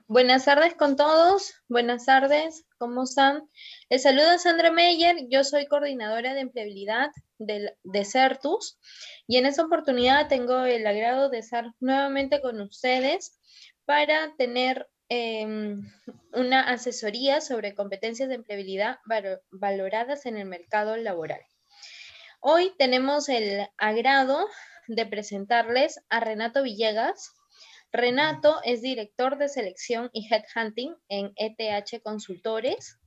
Buenas tardes con todos, buenas tardes, ¿cómo están? Les saluda Sandra Meyer, yo soy coordinadora de empleabilidad de Certus y en esta oportunidad tengo el agrado de estar nuevamente con ustedes para tener una asesoría sobre competencias de empleabilidad valoradas en el mercado laboral. Hoy tenemos el agrado de presentarles a Renato Villegas. Renato es director de selección y headhunting en ETH Consultores.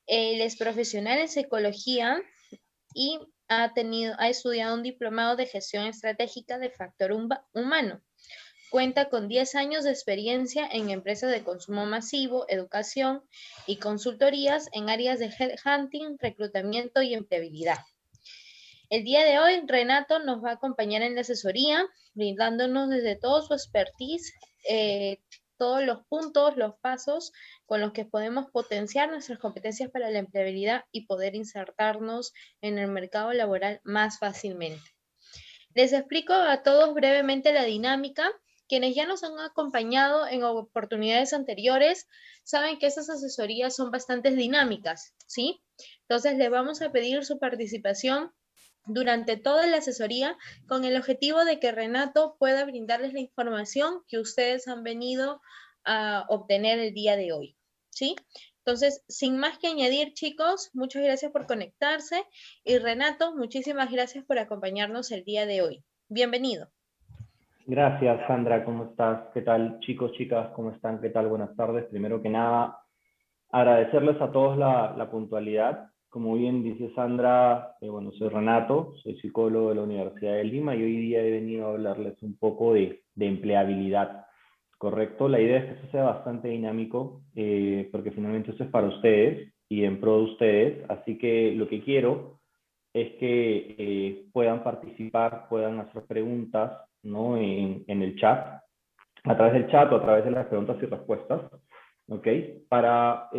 Él es profesional en psicología y ha estudiado un diplomado de gestión estratégica de factor humano. Cuenta con 10 años de experiencia en empresas de consumo masivo, educación y consultorías en áreas de headhunting, reclutamiento y empleabilidad. El día de hoy, Renato nos va a acompañar en la asesoría, brindándonos desde todo su expertise, todos los puntos, los pasos con los que podemos potenciar nuestras competencias para la empleabilidad y poder insertarnos en el mercado laboral más fácilmente. Les explico a todos brevemente la dinámica. Quienes ya nos han acompañado en oportunidades anteriores saben que esas asesorías son bastante dinámicas, ¿sí? Entonces, les vamos a pedir su participación durante toda la asesoría con el objetivo de que Renato pueda brindarles la información que ustedes han venido a obtener el día de hoy, ¿sí? Entonces, sin más que añadir, chicos, muchas gracias por conectarse y Renato, muchísimas gracias por acompañarnos el día de hoy. Bienvenido. Gracias, Sandra, ¿cómo estás? ¿Qué tal, chicos, chicas? ¿Cómo están? ¿Qué tal? Buenas tardes. Primero que nada, agradecerles a todos la puntualidad. Como bien dice Sandra, bueno, soy Renato, soy psicólogo de la Universidad de Lima y hoy día he venido a hablarles un poco de empleabilidad, ¿correcto? La idea es que esto sea bastante dinámico, porque finalmente esto es para ustedes y en pro de ustedes, así que lo que quiero es que puedan participar, puedan hacer preguntas, ¿no? en el chat, a través del chat o a través de las preguntas y respuestas, ¿ok? Para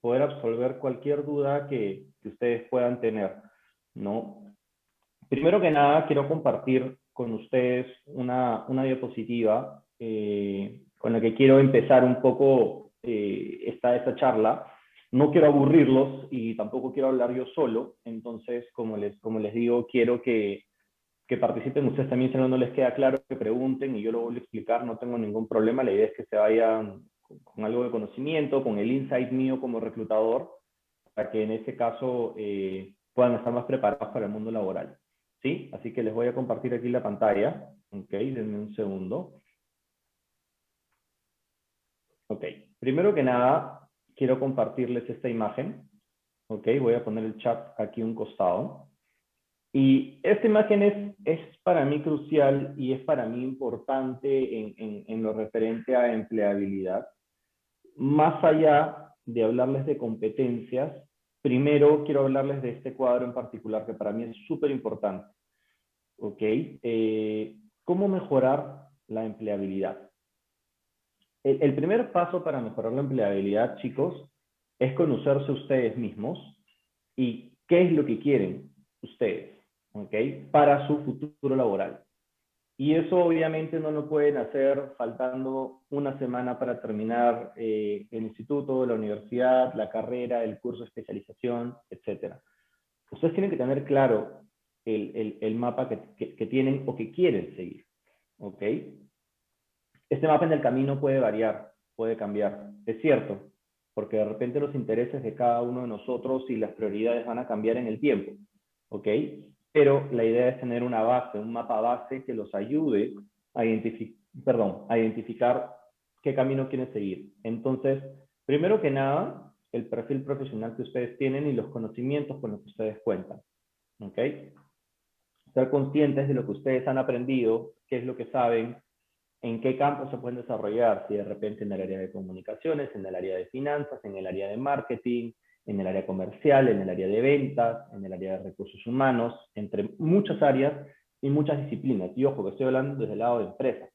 poder absolver cualquier duda que ustedes puedan tener, ¿no? Primero que nada, quiero compartir con ustedes una diapositiva con la que quiero empezar un poco esta charla. No quiero aburrirlos y tampoco quiero hablar yo solo, entonces, como les digo, quiero que participen ustedes también. Si no les queda claro, que pregunten y yo lo vuelvo a explicar, no tengo ningún problema. La idea es que se vayan con algo de conocimiento, con el insight mío como reclutador, para que en ese caso puedan estar más preparados para el mundo laboral. ¿Sí? Así que les voy a compartir aquí la pantalla. Ok, denme un segundo. Ok, primero que nada, quiero compartirles esta imagen. Ok, voy a poner el chat aquí a un costado. Y esta imagen es para mí crucial y es para mí importante en lo referente a empleabilidad. Más allá de hablarles de competencias, primero quiero hablarles de este cuadro en particular que para mí es súper importante. ¿Ok? ¿Cómo mejorar la empleabilidad? El primer paso para mejorar la empleabilidad, chicos, es conocerse ustedes mismos y qué es lo que quieren ustedes, ¿ok? Para su futuro laboral. Y eso obviamente no lo pueden hacer faltando una semana para terminar el instituto, la universidad, la carrera, el curso de especialización, etc. Ustedes tienen que tener claro el mapa que tienen o que quieren seguir, ¿ok? Este mapa en el camino puede variar, puede cambiar, es cierto, porque de repente los intereses de cada uno de nosotros y las prioridades van a cambiar en el tiempo, ¿ok? Pero la idea es tener una base, un mapa base que los ayude a identificar qué camino quieren seguir. Entonces, primero que nada, el perfil profesional que ustedes tienen y los conocimientos con los que ustedes cuentan, ¿ok? Ser conscientes de lo que ustedes han aprendido, qué es lo que saben, en qué campos se pueden desarrollar, si de repente en el área de comunicaciones, en el área de finanzas, en el área de marketing, en el área comercial, en el área de ventas, en el área de recursos humanos, entre muchas áreas y muchas disciplinas. Y ojo, que estoy hablando desde el lado de empresas,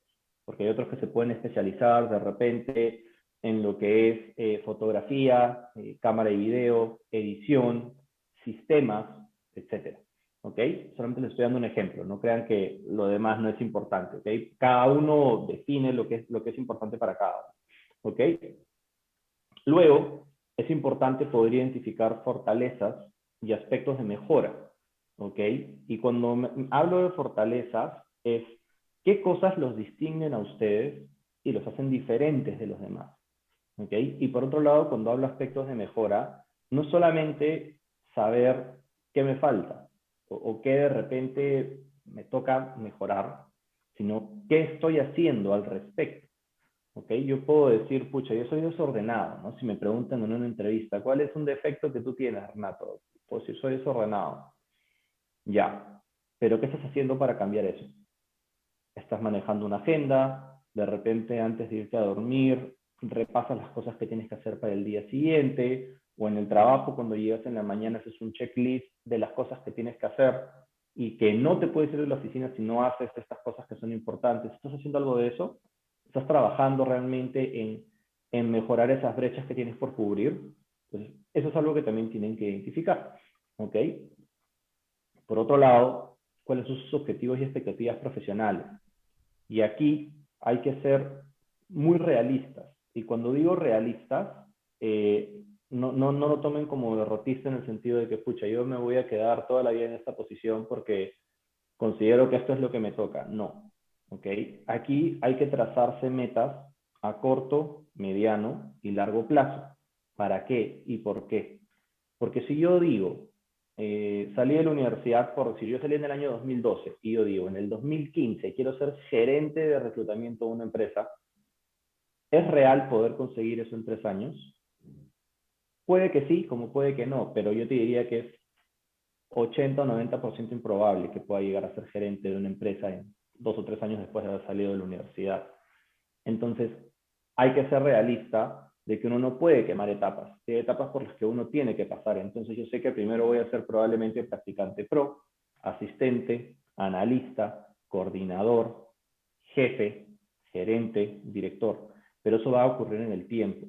porque hay otros que se pueden especializar de repente en lo que es fotografía, cámara y video, edición, sistemas, etcétera. ¿Ok? Solamente les estoy dando un ejemplo, no crean que lo demás no es importante, ¿ok? Cada uno define lo que es importante para cada uno. ¿Ok? Luego, es importante poder identificar fortalezas y aspectos de mejora. ¿Ok? Y cuando hablo de fortalezas, es qué cosas los distinguen a ustedes y los hacen diferentes de los demás. ¿Ok? Y por otro lado, cuando hablo de aspectos de mejora, no solamente saber qué me falta o qué de repente me toca mejorar, sino qué estoy haciendo al respecto. ¿Ok? Yo puedo decir, pucha, yo soy desordenado, ¿no? Si me preguntan en una entrevista, ¿cuál es un defecto que tú tienes, Renato? Pues si soy desordenado. Ya. Pero ¿qué estás haciendo para cambiar eso? Estás manejando una agenda, de repente antes de irte a dormir, repasas las cosas que tienes que hacer para el día siguiente, o en el trabajo cuando llegas en la mañana haces un checklist de las cosas que tienes que hacer y que no te puedes ir de la oficina si no haces estas cosas que son importantes. ¿Estás haciendo algo de eso? ¿Estás trabajando realmente en mejorar esas brechas que tienes por cubrir? Entonces, eso es algo que también tienen que identificar. ¿Ok? Por otro lado, ¿cuáles son sus objetivos y expectativas profesionales? Y aquí hay que ser muy realistas. Y cuando digo realistas, no lo tomen como derrotista en el sentido de que, pucha, yo me voy a quedar toda la vida en esta posición porque considero que esto es lo que me toca. No. ¿Ok? Aquí hay que trazarse metas a corto, mediano y largo plazo. ¿Para qué y por qué? Porque si yo digo, salí de la universidad, por decir, yo salí en el año 2012 y yo digo, en el 2015 quiero ser gerente de reclutamiento de una empresa, ¿es real poder conseguir eso en 3 años? Puede que sí, como puede que no, pero yo te diría que es 80 o 90% improbable que pueda llegar a ser gerente de una empresa en 2 o 3 años después de haber salido de la universidad. Entonces, hay que ser realista de que uno no puede quemar etapas. Hay etapas por las que uno tiene que pasar. Entonces, yo sé que primero voy a ser probablemente practicante pro, asistente, analista, coordinador, jefe, gerente, director. Pero eso va a ocurrir en el tiempo.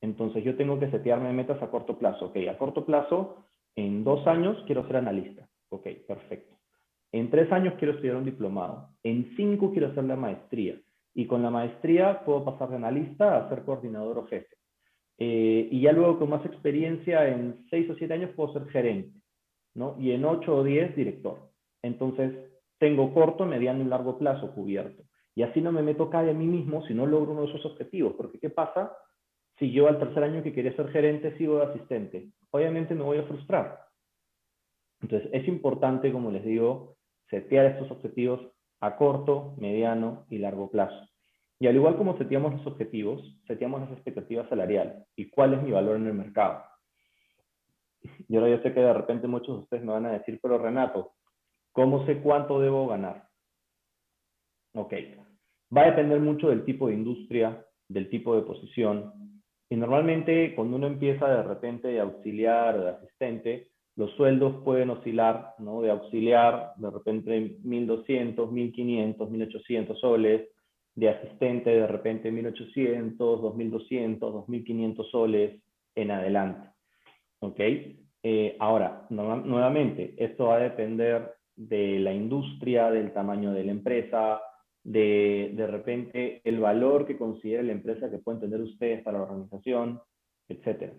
Entonces, yo tengo que setearme metas a corto plazo. Ok, a corto plazo, en 2 años quiero ser analista. Ok, perfecto. En 3 años quiero estudiar un diplomado. En 5 quiero hacer la maestría. Y con la maestría puedo pasar de analista a ser coordinador o jefe. Y ya luego con más experiencia, en 6 o 7 años puedo ser gerente, ¿no? Y en 8 o 10, director. Entonces, tengo corto, mediano y largo plazo cubierto. Y así no me meto calle a mí mismo si no logro uno de esos objetivos. Porque ¿qué pasa si yo al tercer año que quería ser gerente sigo de asistente? Obviamente me voy a frustrar. Entonces, es importante, como les digo, setear estos objetivos a corto, mediano y largo plazo. Y al igual como seteamos los objetivos, seteamos las expectativas salariales y cuál es mi valor en el mercado. Y ahora yo sé que de repente muchos de ustedes me van a decir, pero Renato, ¿cómo sé cuánto debo ganar? Ok, va a depender mucho del tipo de industria, del tipo de posición. Y normalmente cuando uno empieza de repente de auxiliar o de asistente, los sueldos pueden oscilar, ¿no? De auxiliar, de repente 1.200, 1.500, 1.800 soles, de asistente de repente 1.800, 2.200, 2.500 soles en adelante. ¿Ok? Ahora, nuevamente, esto va a depender de la industria, del tamaño de la empresa, de repente el valor que considere la empresa que pueden tener ustedes para la organización, etcétera,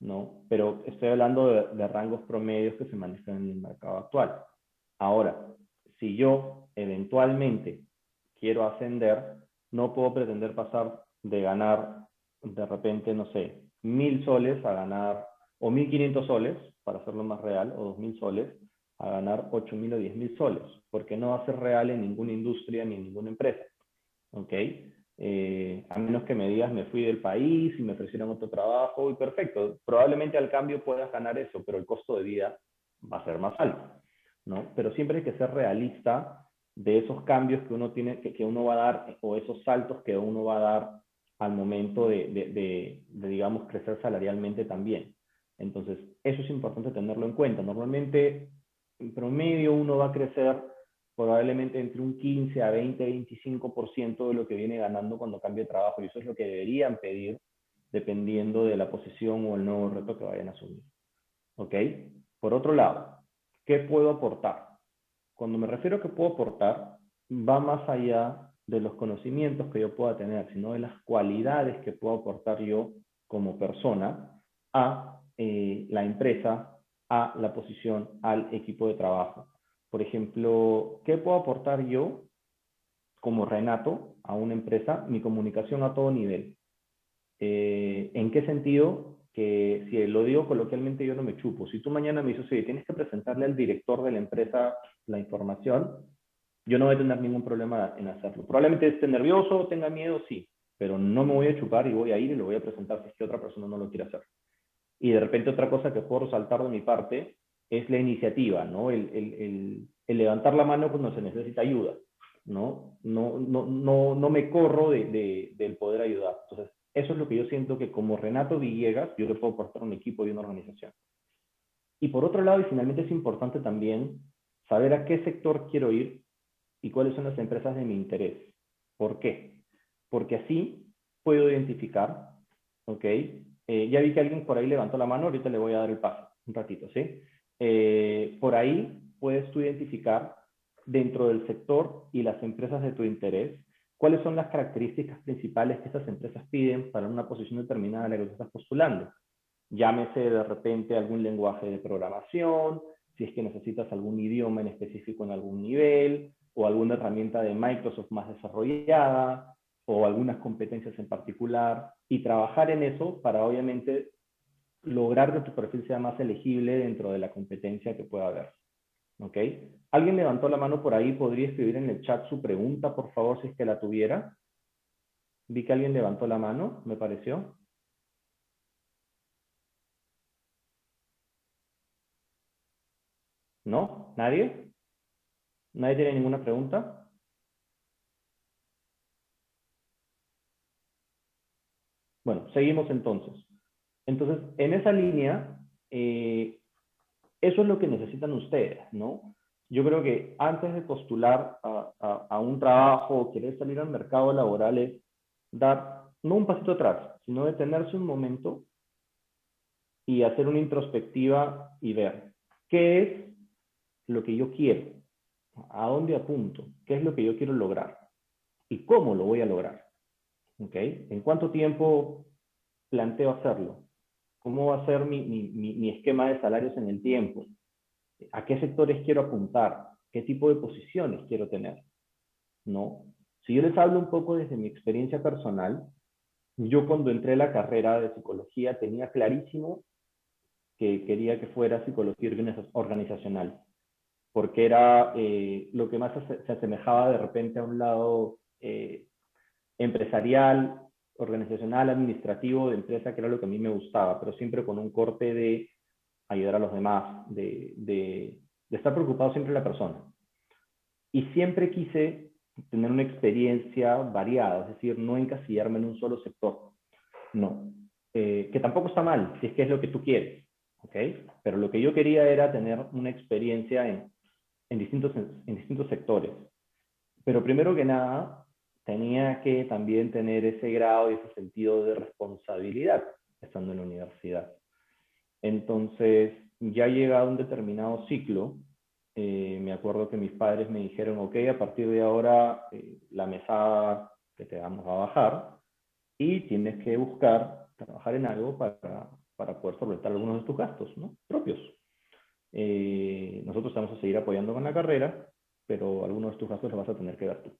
¿no? Pero estoy hablando de rangos promedios que se manejan en el mercado actual. Ahora, si yo eventualmente quiero ascender, no puedo pretender pasar de ganar de repente, no sé, 1.000 soles a ganar, o 1.500 soles, para hacerlo más real, o 2.000 soles, a ganar 8.000 o 10.000 soles, porque no va a ser real en ninguna industria ni en ninguna empresa. ¿Ok? A menos que me digas, me fui del país y me ofrecieron otro trabajo, y perfecto, probablemente al cambio puedas ganar eso, pero el costo de vida va a ser más alto, ¿no? Pero siempre hay que ser realista de esos cambios que uno tiene, que uno va a dar, o esos saltos que uno va a dar al momento de, digamos, crecer salarialmente también. Entonces, eso es importante tenerlo en cuenta. Normalmente, en promedio, uno va a crecer probablemente entre un 15 a 20, 25% de lo que viene ganando cuando cambie de trabajo. Y eso es lo que deberían pedir dependiendo de la posición o el nuevo reto que vayan a asumir. ¿Ok? Por otro lado, ¿qué puedo aportar? Cuando me refiero a que puedo aportar, va más allá de los conocimientos que yo pueda tener, sino de las cualidades que puedo aportar yo como persona a la empresa, a la posición, al equipo de trabajo. Por ejemplo, ¿qué puedo aportar yo como Renato a una empresa? Mi comunicación a todo nivel. ¿En qué sentido? Que si lo digo coloquialmente, yo no me chupo. Si tú mañana me dices, oye, tienes que presentarle al director de la empresa la información, yo no voy a tener ningún problema en hacerlo. Probablemente esté nervioso, tenga miedo, sí, pero no me voy a chupar y voy a ir y lo voy a presentar si es que otra persona no lo quiere hacer. Y de repente otra cosa que puedo resaltar de mi parte es la iniciativa, ¿no? El levantar la mano cuando se necesita ayuda, ¿no? No me corro del poder ayudar. Entonces, eso es lo que yo siento que como Renato Villegas, yo le puedo aportar a un equipo y una organización. Y por otro lado, y finalmente es importante también saber a qué sector quiero ir y cuáles son las empresas de mi interés. ¿Por qué? Porque así puedo identificar, ¿ok? Ya vi que alguien por ahí levantó la mano, ahorita le voy a dar el paso, un ratito, ¿sí? Por ahí puedes tú identificar dentro del sector y las empresas de tu interés cuáles son las características principales que estas empresas piden para una posición determinada a la que tú estás postulando. Llámese de repente algún lenguaje de programación, si es que necesitas algún idioma en específico en algún nivel, o alguna herramienta de Microsoft más desarrollada, o algunas competencias en particular, y trabajar en eso para obviamente lograr que tu perfil sea más elegible dentro de la competencia que pueda haber. ¿Ok? ¿Alguien levantó la mano por ahí? ¿Podría escribir en el chat su pregunta, por favor, si es que la tuviera? Vi que alguien levantó la mano, me pareció. ¿No? ¿Nadie? ¿Nadie tiene ninguna pregunta? Bueno, seguimos entonces. Entonces, en esa línea, eso es lo que necesitan ustedes, ¿no? Yo creo que antes de postular a un trabajo o querer salir al mercado laboral es dar, no un pasito atrás, sino detenerse un momento y hacer una introspectiva y ver qué es lo que yo quiero, a dónde apunto, qué es lo que yo quiero lograr y cómo lo voy a lograr. ¿Ok? ¿En cuánto tiempo planteo hacerlo? ¿Cómo va a ser mi esquema de salarios en el tiempo? ¿A qué sectores quiero apuntar? ¿Qué tipo de posiciones quiero tener? ¿No? Si yo les hablo un poco desde mi experiencia personal, yo cuando entré a la carrera de psicología tenía clarísimo que quería que fuera psicología organizacional, porque era lo que más se asemejaba de repente a un lado empresarial, organizacional, administrativo, de empresa, que era lo que a mí me gustaba, pero siempre con un corte de ayudar a los demás, de estar preocupado siempre en la persona. Y siempre quise tener una experiencia variada, es decir, no encasillarme en un solo sector. No. Que tampoco está mal, si es que es lo que tú quieres. ¿Ok? Pero lo que yo quería era tener una experiencia en distintos sectores. Pero primero que nada, tenía que también tener ese grado y ese sentido de responsabilidad estando en la universidad. Entonces, ya llegado a un determinado ciclo, me acuerdo que mis padres me dijeron, ok, a partir de ahora la mesada que te vamos a bajar y tienes que buscar trabajar en algo para poder solventar algunos de tus gastos, ¿no? Propios. Nosotros te vamos a seguir apoyando con la carrera, pero algunos de tus gastos los vas a tener que dar tú.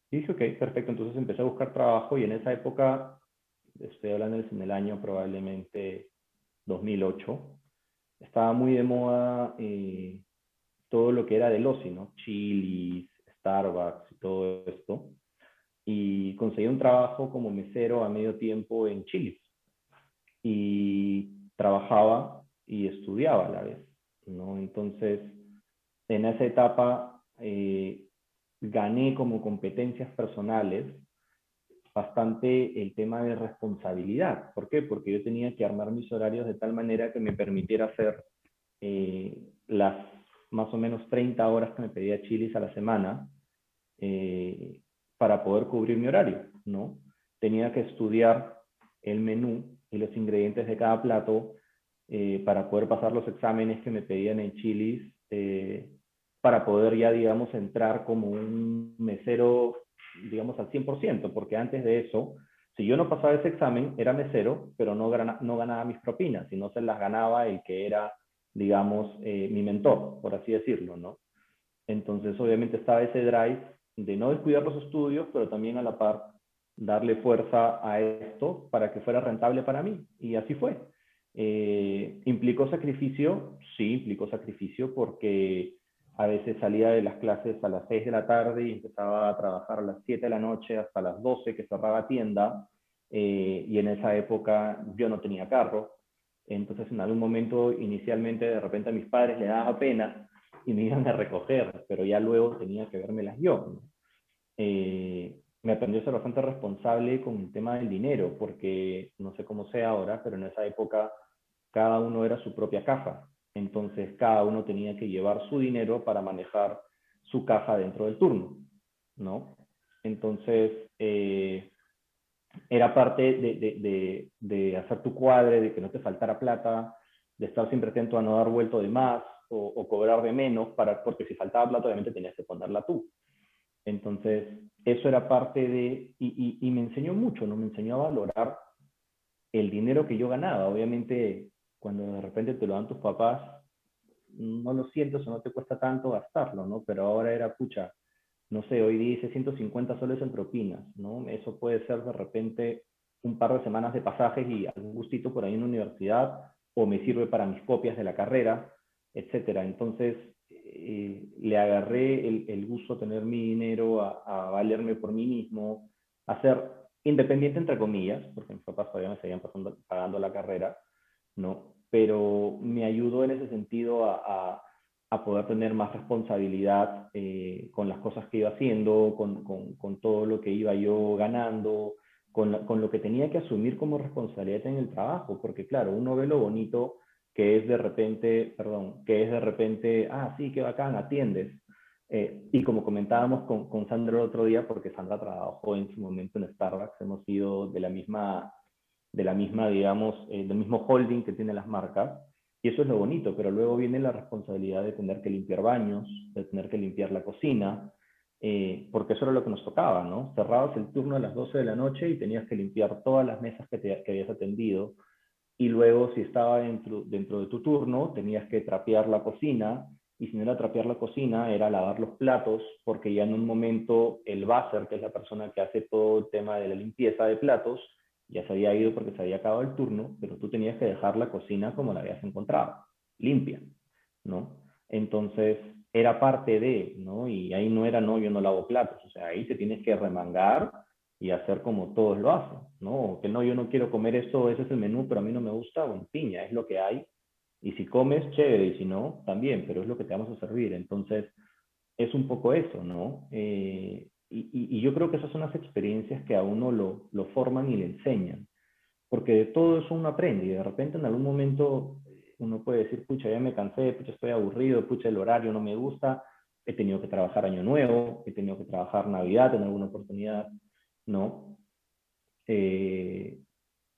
Y dije, ok, perfecto, entonces empecé a buscar trabajo y en esa época, estoy hablando en el año probablemente 2008, estaba muy de moda todo lo que era del ocio, ¿no? Chili's, Starbucks y todo esto. Y conseguí un trabajo como mesero a medio tiempo en Chili's. Y trabajaba y estudiaba a la vez, ¿no? Entonces, en esa etapa gané como competencias personales bastante el tema de responsabilidad. ¿Por qué? Porque yo tenía que armar mis horarios de tal manera que me permitiera hacer las más o menos 30 horas que me pedía Chili's a la semana para poder cubrir mi horario, ¿no? Tenía que estudiar el menú y los ingredientes de cada plato para poder pasar los exámenes que me pedían en Chili's para poder ya, digamos, entrar como un mesero digamos, al 100%, porque antes de eso, si yo no pasaba ese examen, era mesero, pero no ganaba mis propinas, sino se las ganaba el que era, digamos, mi mentor, por así decirlo, ¿no? Entonces, obviamente estaba ese drive de no descuidar los estudios, pero también a la par darle fuerza a esto para que fuera rentable para mí. Y así fue. ¿Implicó sacrificio? Sí, implicó sacrificio porque a veces salía de las clases a las 6 de la tarde y empezaba a trabajar a las 7 de la noche hasta las 12 que cerraba tienda. Y en esa época yo no tenía carro. Entonces, en algún momento, inicialmente, de repente a mis padres les daba pena y me iban a recoger, pero ya luego tenía que vérmelas yo, ¿no? Me aprendí a ser bastante responsable con el tema del dinero, porque no sé cómo sea ahora, pero en esa época cada uno era su propia caja. Entonces cada uno tenía que llevar su dinero para manejar su caja dentro del turno, ¿no? Entonces era parte de hacer tu cuadre, de que no te faltara plata, de estar siempre atento a no dar vuelto de más o cobrar de menos, porque si faltaba plata obviamente tenías que ponerla tú. Entonces, eso era parte y me enseñó mucho, ¿no? Me enseñó a valorar el dinero que yo ganaba. Obviamente, cuando de repente te lo dan tus papás, no lo sientes o no te cuesta tanto gastarlo, ¿no? Pero ahora era, pucha, no sé, hoy dice 150 soles en propinas, ¿no? Eso puede ser de repente un par de semanas de pasajes y algún gustito por ahí en la universidad, o me sirve para mis copias de la carrera, etcétera. Entonces, le agarré el gusto a tener mi dinero, a valerme por mí mismo, a ser independiente entre comillas, porque mis papás todavía me seguían pagando la carrera, ¿no? Pero me ayudó en ese sentido a poder tener más responsabilidad con las cosas que iba haciendo, con todo lo que iba yo ganando, con lo que tenía que asumir como responsabilidad en el trabajo, porque claro, uno ve lo bonito que es de repente, ah, sí, qué bacán, atiendes. Y como comentábamos con Sandra el otro día, porque Sandra trabajó en su momento en Starbucks, hemos sido de la misma, digamos, del mismo holding que tienen las marcas, y eso es lo bonito, pero luego viene la responsabilidad de tener que limpiar baños, de tener que limpiar la cocina, porque eso era lo que nos tocaba, ¿no? Cerrabas el turno a las 12 de la noche y tenías que limpiar todas las mesas que habías atendido, y luego si estaba dentro de tu turno, tenías que trapear la cocina, y si no era trapear la cocina, era lavar los platos, porque ya en un momento el buzzer, que es la persona que hace todo el tema de la limpieza de platos, ya se había ido porque se había acabado el turno, pero tú tenías que dejar la cocina como la habías encontrado, limpia, ¿no? Entonces, era parte de, ¿no? Y ahí no era, no, yo no lavo platos, o sea, ahí te tienes que remangar y hacer como todos lo hacen, ¿no? Que no, yo no quiero comer eso, ese es el menú, pero a mí no me gusta, bueno, piña, es lo que hay. Y si comes, chévere, y si no, también, pero es lo que te vamos a servir. Entonces, es un poco eso, ¿no? Y yo creo que esas son las experiencias que a uno lo forman y le enseñan, porque de todo eso uno aprende y de repente en algún momento uno puede decir, pucha, ya me cansé, pucha, estoy aburrido, pucha, el horario no me gusta, he tenido que trabajar Año Nuevo, he tenido que trabajar Navidad en alguna oportunidad, ¿no? Eh,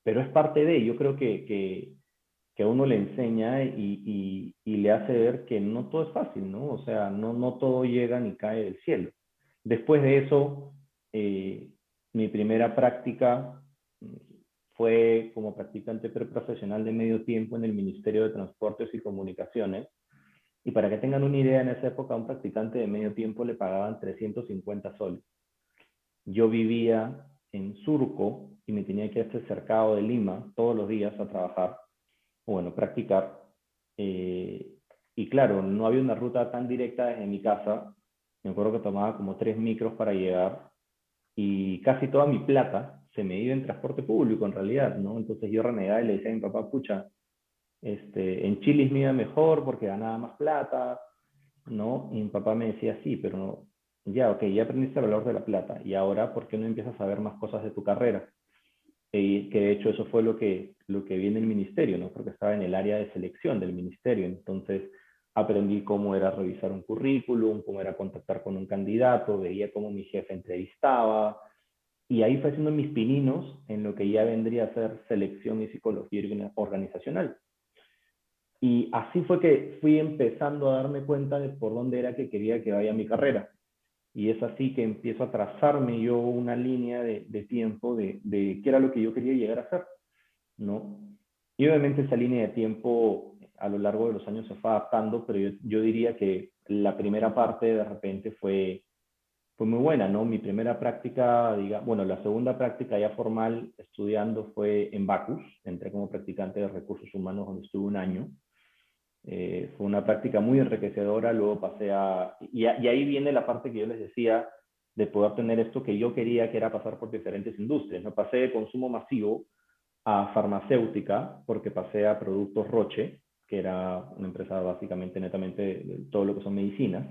pero es parte de, yo creo que a uno le enseña y le hace ver que no todo es fácil, ¿no? O sea, no todo llega ni cae del cielo. Después de eso, mi primera práctica fue como practicante preprofesional de medio tiempo en el Ministerio de Transportes y Comunicaciones. Y para que tengan una idea, en esa época a un practicante de medio tiempo le pagaban 350 soles. Yo vivía en Surco y me tenía que ir hasta el cercado de Lima todos los días a trabajar, o bueno, practicar. Y claro, no había una ruta tan directa desde mi casa. Me acuerdo que tomaba como 3 micros para llegar y casi toda mi plata se me iba en transporte público en realidad, ¿no? Entonces yo renegaba y le decía a mi papá, pucha, en Chile me iba mejor porque ganaba más plata, ¿no? Y mi papá me decía, sí, pero no, ya, ok, ya aprendiste el valor de la plata y ahora, ¿por qué no empiezas a ver más cosas de tu carrera? Que de hecho eso fue lo que vi en el ministerio, ¿no? Porque estaba en el área de selección del ministerio, entonces aprendí cómo era revisar un currículum, cómo era contactar con un candidato, veía cómo mi jefe entrevistaba, y ahí fue haciendo mis pininos en lo que ya vendría a ser selección y psicología organizacional. Y así fue que fui empezando a darme cuenta de por dónde era que quería que vaya mi carrera. Y es así que empiezo a trazarme yo una línea de tiempo de qué era lo que yo quería llegar a hacer, ¿no? Y obviamente esa línea de tiempo a lo largo de los años se fue adaptando, pero yo diría que la primera parte de repente fue muy buena, ¿no? Mi primera práctica, bueno, la segunda práctica ya formal estudiando fue en Bacus, entré como practicante de recursos humanos donde estuve un año. Fue una práctica muy enriquecedora, luego pasé y ahí viene la parte que yo les decía de poder tener esto que yo quería, que era pasar por diferentes industrias, ¿no? Pasé de consumo masivo a farmacéutica, porque pasé a Productos Roche, que era una empresa básicamente netamente de todo lo que son medicinas,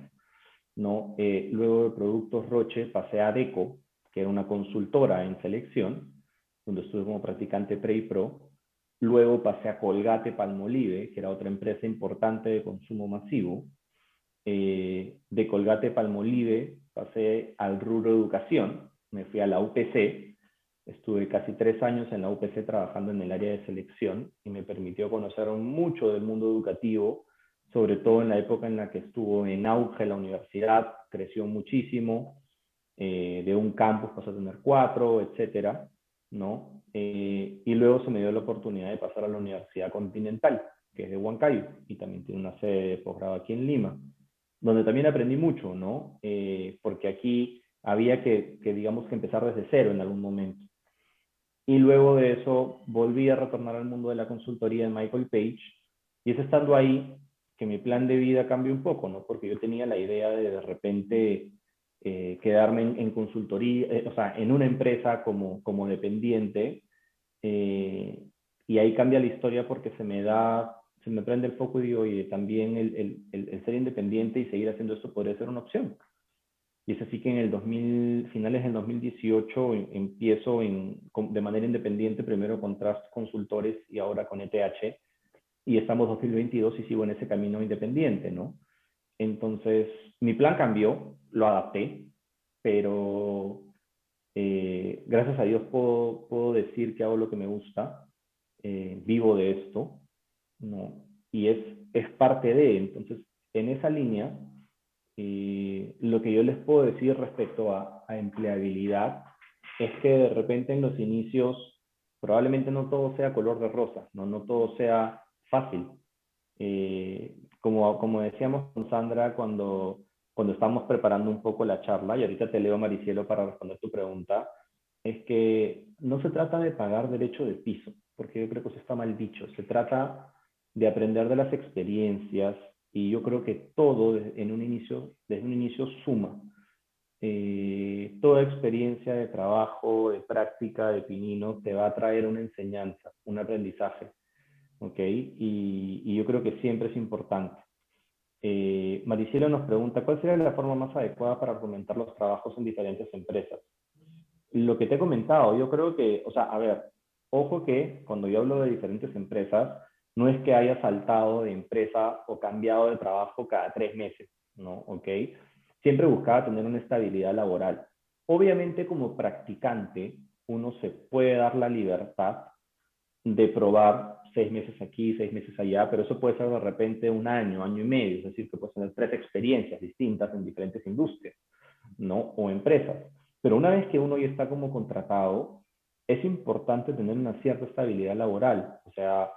¿no? Luego de Productos Roche pasé a Deco, que era una consultora en selección, donde estuve como practicante pre y pro. Luego pasé a Colgate Palmolive, que era otra empresa importante de consumo masivo. De Colgate Palmolive pasé al rubro educación, me fui a la UPC, estuve casi 3 años en la UPC trabajando en el área de selección y me permitió conocer mucho del mundo educativo, sobre todo en la época en la que estuvo en auge la universidad, creció muchísimo, de un campus pasó a tener 4, etcétera, ¿no? Y luego se me dio la oportunidad de pasar a la Universidad Continental, que es de Huancayo, y también tiene una sede de posgrado aquí en Lima, donde también aprendí mucho, ¿no? Porque aquí había digamos, que empezar desde cero en algún momento. Y luego de eso volví a retornar al mundo de la consultoría de Michael Page, y es estando ahí que mi plan de vida cambió un poco, ¿no? Porque yo tenía la idea de repente quedarme en consultoría, o sea, en una empresa como dependiente, eh, y ahí cambia la historia porque se me prende el foco y digo, oye, también el ser independiente y seguir haciendo esto podría ser una opción. Y es así que en el 2000, finales del 2018 empiezo de manera independiente, primero con Trust Consultores y ahora con ETH, y estamos 2022 y sigo en ese camino independiente, ¿no? Entonces, mi plan cambió, lo adapté, pero gracias a Dios puedo decir que hago lo que me gusta, vivo de esto, ¿no? Y es parte de, entonces, en esa línea, lo que yo les puedo decir respecto a empleabilidad es que de repente en los inicios probablemente no todo sea color de rosa, no todo sea fácil. Como decíamos con Sandra cuando estábamos preparando un poco la charla, y ahorita te leo, Maricielo, para responder tu pregunta, es que no se trata de pagar derecho de piso, porque yo creo que eso está mal dicho. Se trata de aprender de las experiencias, y yo creo que todo desde un inicio suma. Toda experiencia de trabajo, de práctica, de pinino, te va a traer una enseñanza, un aprendizaje. ¿Ok? Y yo creo que siempre es importante. Maricielo nos pregunta, ¿cuál sería la forma más adecuada para argumentar los trabajos en diferentes empresas? Lo que te he comentado, yo creo que, o sea, a ver, ojo que cuando yo hablo de diferentes empresas, no es que haya saltado de empresa o cambiado de trabajo cada 3 meses, ¿no? ¿Ok? Siempre buscaba tener una estabilidad laboral. Obviamente como practicante, uno se puede dar la libertad de probar 6 meses aquí, 6 meses allá, pero eso puede ser de repente un año, año y medio, es decir, que puedes tener 3 experiencias distintas en diferentes industrias, ¿no? O empresas. Pero una vez que uno ya está como contratado, es importante tener una cierta estabilidad laboral. O sea,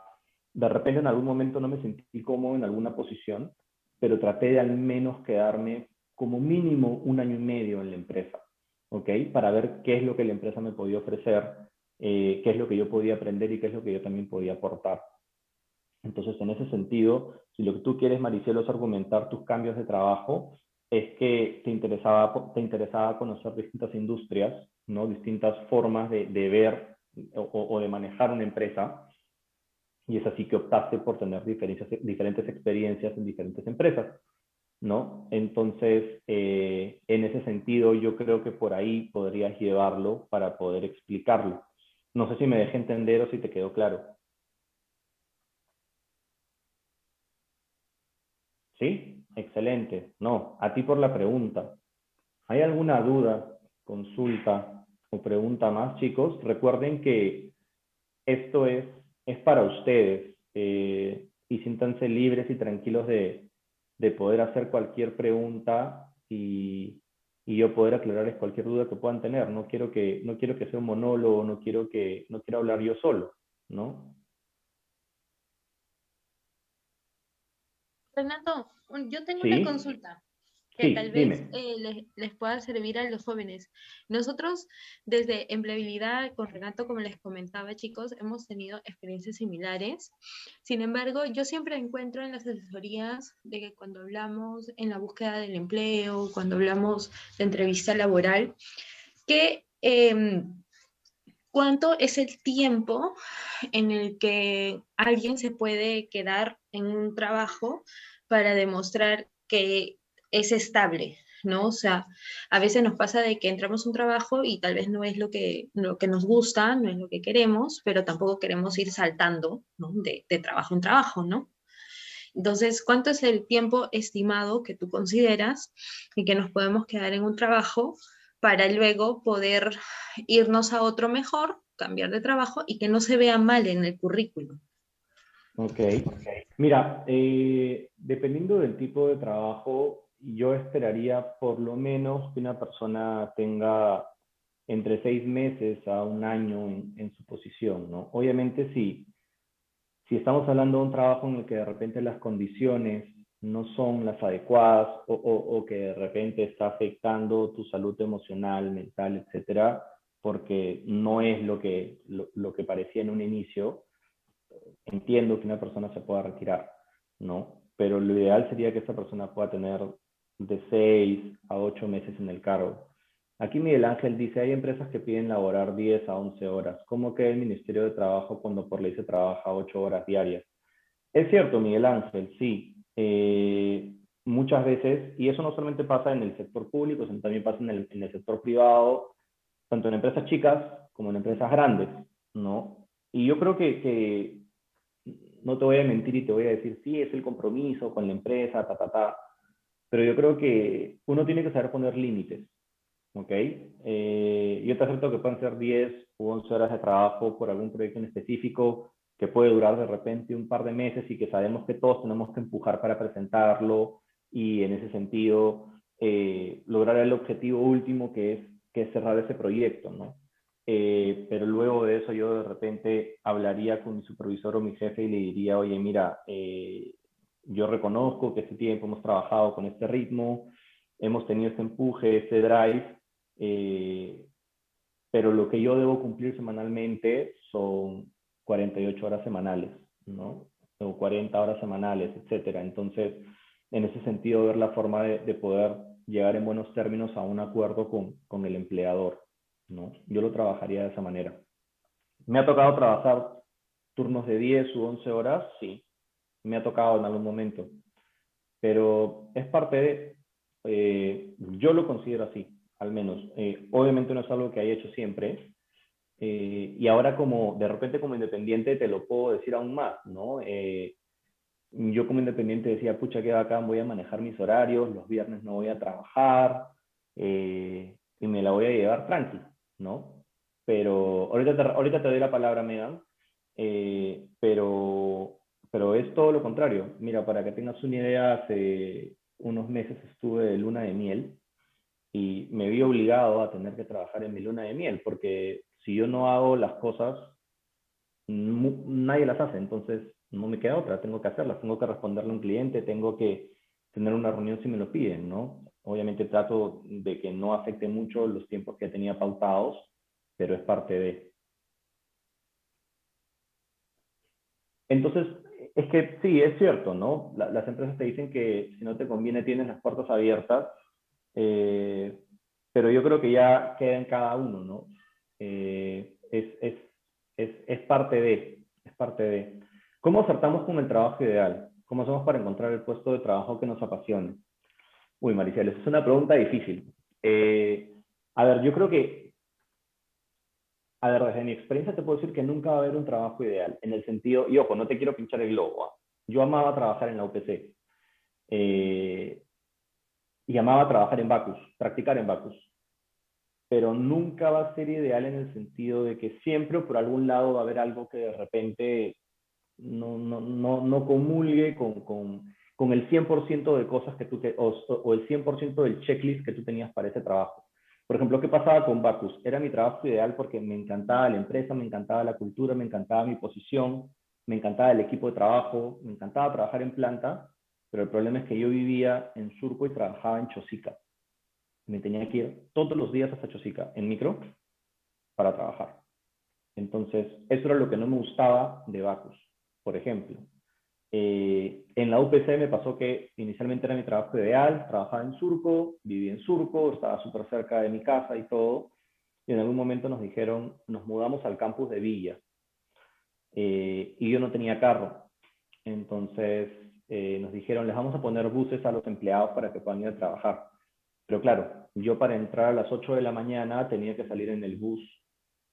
de repente en algún momento no me sentí cómodo en alguna posición, pero traté de al menos quedarme como mínimo un año y medio en la empresa, ¿ok? Para ver qué es lo que la empresa me podía ofrecer, qué es lo que yo podía aprender y qué es lo que yo también podía aportar. Entonces, en ese sentido, si lo que tú quieres, Maricielo, es argumentar tus cambios de trabajo, es que te interesaba conocer distintas industrias, ¿no? Distintas formas de ver o de manejar una empresa, y es así que optaste por tener diferentes experiencias en diferentes empresas, ¿no? Entonces, en ese sentido, yo creo que por ahí podrías llevarlo para poder explicarlo. No sé si me dejé entender o si te quedó claro. ¿Sí? Excelente. No, a ti por la pregunta. ¿Hay alguna duda, consulta o pregunta más, chicos? Recuerden que esto es para ustedes, y siéntanse libres y tranquilos de poder hacer cualquier pregunta y yo poder aclararles cualquier duda que puedan tener. No quiero que sea un monólogo, no quiero hablar yo solo, ¿no? Renato, yo tengo una Sí, consulta que tal sí, vez dime. les pueda servir a los jóvenes. Nosotros, desde empleabilidad con Renato, como les comentaba, chicos, hemos tenido experiencias similares. Sin embargo, yo siempre encuentro en las asesorías de que cuando hablamos en la búsqueda del empleo, cuando hablamos de entrevista laboral, que cuánto es el tiempo en el que alguien se puede quedar en un trabajo para demostrar que es estable, ¿no? O sea, a veces nos pasa de que entramos a un trabajo y tal vez no es lo que nos gusta, no es lo que queremos, pero tampoco queremos ir saltando, ¿no? De trabajo en trabajo, ¿no? Entonces, ¿cuánto es el tiempo estimado que tú consideras y que nos podemos quedar en un trabajo para luego poder irnos a otro mejor, cambiar de trabajo y que no se vea mal en el currículum? Ok. Mira, dependiendo del tipo de trabajo, yo esperaría por lo menos que una persona tenga entre 6 meses a un año en su posición, ¿no? Obviamente, si estamos hablando de un trabajo en el que de repente las condiciones no son las adecuadas o que de repente está afectando tu salud emocional, mental, etcétera, porque no es lo que parecía en un inicio, entiendo que una persona se pueda retirar, ¿no? Pero lo ideal sería que esa persona pueda tener de 6 a 8 meses en el cargo. Aquí Miguel Ángel dice, hay empresas que piden laborar 10 a 11 horas. ¿Cómo queda el Ministerio de Trabajo cuando por ley se trabaja 8 horas diarias? Es cierto, Miguel Ángel, sí. Muchas veces, y eso no solamente pasa en el sector público, sino también pasa en el sector privado, tanto en empresas chicas como en empresas grandes, ¿no? Y yo creo que no te voy a mentir y te voy a decir, sí, es el compromiso con la empresa, pero yo creo que uno tiene que saber poner límites, ¿ok? Yo te acepto que pueden ser 10 u 11 horas de trabajo por algún proyecto en específico que puede durar de repente un par de meses y que sabemos que todos tenemos que empujar para presentarlo y en ese sentido lograr el objetivo último que es cerrar ese proyecto, ¿no? Pero luego de eso yo de repente hablaría con mi supervisor o mi jefe y le diría, oye, mira, yo reconozco que este tiempo hemos trabajado con este ritmo, hemos tenido este empuje, este drive, eh, pero lo que yo debo cumplir semanalmente son 48 horas semanales, ¿no? O 40 horas semanales, etcétera. Entonces, en ese sentido, ver la forma de poder llegar en buenos términos a un acuerdo con el empleador, ¿no? Yo lo trabajaría de esa manera. ¿Me ha tocado trabajar turnos de 10 u 11 horas? Sí, me ha tocado en algún momento, pero es parte yo lo considero así, al menos. Obviamente no es algo que haya hecho siempre, y ahora como de repente como independiente te lo puedo decir aún más, ¿no? Yo como independiente decía, pucha, qué bacán, voy a manejar mis horarios, los viernes no voy a trabajar, y me la voy a llevar tranqui, ¿no? Pero ahorita te doy la palabra, Megan, pero es todo lo contrario. Mira, para que tengas una idea, hace unos meses estuve de luna de miel y me vi obligado a tener que trabajar en mi luna de miel, porque si yo no hago las cosas, nadie las hace, entonces no me queda otra, tengo que hacerlas, tengo que responderle a un cliente, tengo que tener una reunión si me lo piden, ¿no? Obviamente trato de que no afecte mucho los tiempos que tenía pautados, pero es parte de... Entonces, es que sí, es cierto, ¿no? Las empresas te dicen que si no te conviene tienes las puertas abiertas, eh, pero yo creo que ya queda en cada uno, ¿no? Es parte es parte de. ¿Cómo acertamos con el trabajo ideal? ¿Cómo hacemos para encontrar el puesto de trabajo que nos apasione? Uy, Mariciel, esa es una pregunta difícil. A ver, yo creo que, a ver, desde mi experiencia te puedo decir que nunca va a haber un trabajo ideal, en el sentido, y ojo, no te quiero pinchar el globo, ¿ah? Yo amaba trabajar en la UPC, eh, y amaba trabajar en Bacus, practicar en Bacus, pero nunca va a ser ideal en el sentido de que siempre por algún lado va a haber algo que de repente no comulgue con el 100% de cosas que tú, o el 100% del checklist que tú tenías para ese trabajo. Por ejemplo, ¿qué pasaba con Bacus? Era mi trabajo ideal porque me encantaba la empresa, me encantaba la cultura, me encantaba mi posición, me encantaba el equipo de trabajo, me encantaba trabajar en planta, pero el problema es que yo vivía en Surco y trabajaba en Chosica. Me tenía que ir todos los días hasta Chosica en micro para trabajar. Entonces, eso era lo que no me gustaba de Bacus, por ejemplo. En la UPC me pasó que inicialmente era mi trabajo ideal, trabajaba en Surco, vivía en Surco, estaba súper cerca de mi casa y todo, y en algún momento nos dijeron, nos mudamos al campus de Villa, y yo no tenía carro, entonces nos dijeron, les vamos a poner buses a los empleados para que puedan ir a trabajar, pero claro, yo para entrar a las 8 de la mañana tenía que salir en el bus